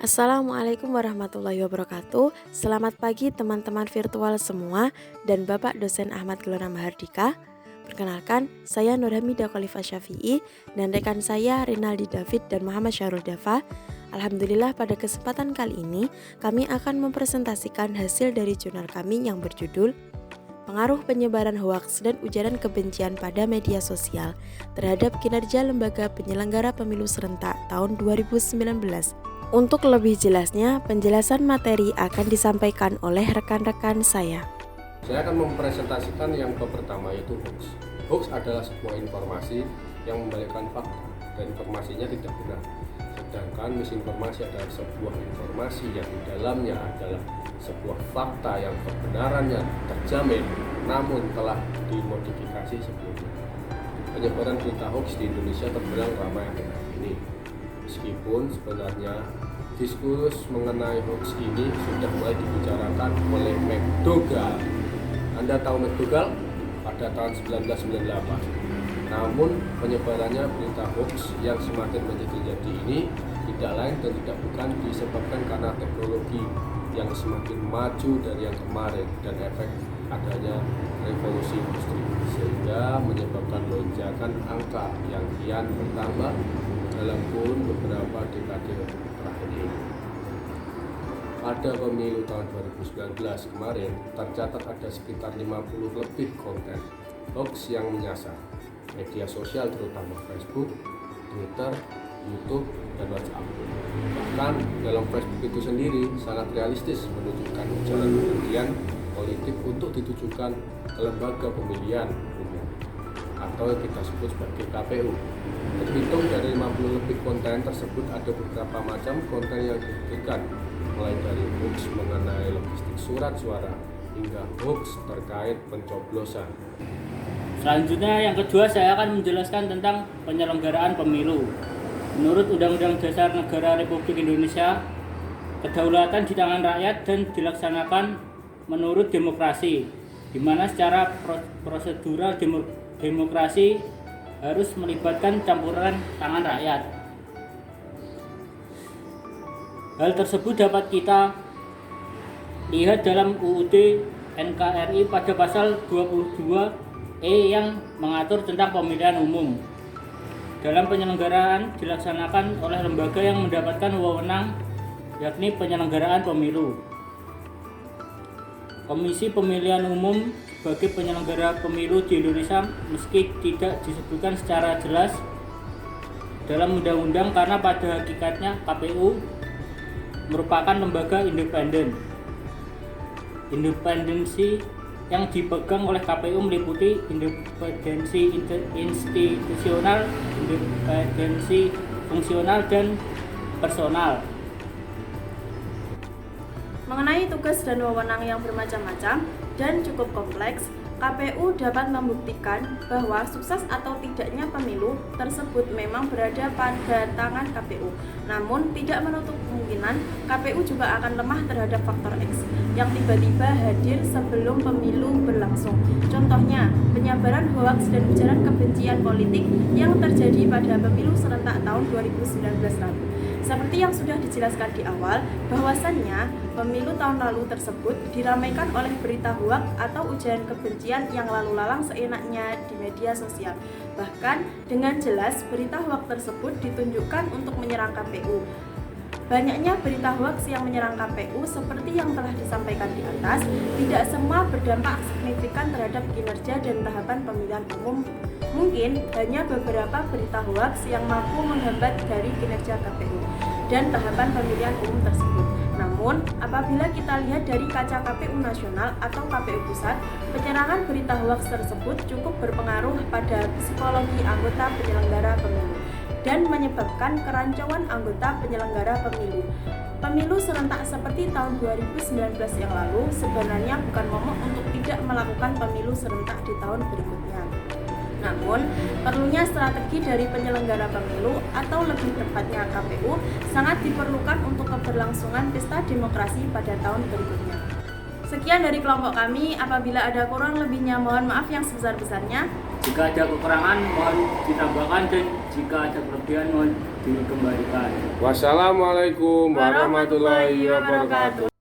Assalamualaikum warahmatullahi wabarakatuh. Selamat pagi teman-teman virtual semua dan Bapak dosen Ahmad Gelora Mahardika. Perkenalkan, saya Nur Hamidah Khalifah Syafi'i dan rekan saya Rinaldi David dan Muhammad Syahrul Dafa. Alhamdulillah pada kesempatan kali ini kami akan mempresentasikan hasil dari jurnal kami yang berjudul Pengaruh Penyebaran Hoaks dan Ujaran Kebencian pada Media Sosial terhadap Kinerja Lembaga Penyelenggara Pemilu Serentak tahun 2019. Untuk lebih jelasnya, penjelasan materi akan disampaikan oleh rekan-rekan saya. Saya akan mempresentasikan yang pertama yaitu hoax. Hoax adalah sebuah informasi yang membalikkan fakta dan informasinya tidak benar. Sedangkan misinformasi adalah sebuah informasi yang di dalamnya adalah sebuah fakta yang kebenarannya terjamin namun telah dimodifikasi sebelumnya. Penyebaran berita hoax di Indonesia terbilang ramai akhir-akhir ini. Meskipun sebenarnya diskursus mengenai hoax ini sudah mulai dibicarakan oleh McDougall. Anda tahu McDougall? Pada tahun 1998. Namun penyebarannya berita hoax yang semakin menjadi ini tidak lain dan tidak bukan disebabkan karena teknologi yang semakin maju dari yang kemarin dan efek adanya revolusi industri sehingga menyebabkan lonjakan angka yang kian bertambah dalam kurun beberapa dekade terakhir ini. Pada pemilu tahun 2019 kemarin tercatat ada sekitar 50 lebih konten hoax yang menyasar media sosial terutama Facebook, Twitter, YouTube, dan WhatsApp. Bahkan dalam Facebook itu sendiri sangat realistis menunjukkan ujaran kebencian politik untuk ditujukan ke lembaga pemilihan umum atau yang kita sebut sebagai KPU. Terhitung dari 50 lebih konten tersebut ada beberapa macam konten yang diberikan, mulai dari hoax mengenai logistik surat suara hingga hoax terkait pencoblosan. Selanjutnya yang kedua saya akan menjelaskan tentang penyelenggaraan pemilu. Menurut Undang-Undang Dasar Negara Republik Indonesia, kedaulatan di tangan rakyat dan dilaksanakan menurut demokrasi, di mana secara prosedural demokrasi harus melibatkan campuran tangan rakyat. Hal tersebut dapat kita lihat dalam UUD NKRI pada pasal 22E yang mengatur tentang pemilihan umum. Dalam penyelenggaraan dilaksanakan oleh lembaga yang mendapatkan wewenang, yakni penyelenggaraan pemilu. Komisi Pemilihan Umum sebagai penyelenggara pemilu di Indonesia meski tidak disebutkan secara jelas dalam undang-undang karena pada hakikatnya KPU merupakan lembaga independen. Independensi yang dipegang oleh KPU meliputi independensi institusional, independensi fungsional, dan personal. Mengenai tugas dan wewenang yang bermacam-macam dan cukup kompleks, KPU dapat membuktikan bahwa sukses atau tidaknya pemilu tersebut memang berada pada tangan KPU. Namun, tidak menutup kemungkinan KPU juga akan lemah terhadap faktor X yang tiba-tiba hadir sebelum pemilu berlangsung. Contohnya, penyebaran hoaks dan ujaran kebencian politik yang terjadi pada pemilu serentak tahun 2019 lalu. Seperti yang sudah dijelaskan di awal, bahwasannya pemilu tahun lalu tersebut diramaikan oleh berita hoaks atau ujaran kebencian yang lalu lalang seenaknya di media sosial. Bahkan dengan jelas berita hoaks tersebut ditunjukkan untuk menyerang KPU. Banyaknya berita hoaks yang menyerang KPU seperti yang telah disampaikan di atas, tidak semua berdampak signifikan terhadap kinerja dan tahapan pemilihan umum. Mungkin hanya beberapa berita hoaks yang mampu menghambat dari kinerja KPU dan tahapan pemilihan umum tersebut. Namun, apabila kita lihat dari kaca KPU nasional atau KPU pusat, penyerangan berita hoaks tersebut cukup berpengaruh pada psikologi anggota penyelenggara pemilu dan menyebabkan kerancuan anggota penyelenggara pemilu. Pemilu serentak seperti tahun 2019 yang lalu sebenarnya bukan momok untuk tidak melakukan pemilu serentak di tahun berikutnya. Namun, perlunya strategi dari penyelenggara pemilu atau lebih tepatnya KPU sangat diperlukan untuk keberlangsungan pesta demokrasi pada tahun berikutnya. Sekian dari kelompok kami, apabila ada kurang lebihnya mohon maaf yang sebesar-besarnya. Jika ada kekurangan mohon ditambahkan dan jika ada kelebihan mohon dikembalikan. Wassalamualaikum warahmatullahi wabarakatuh.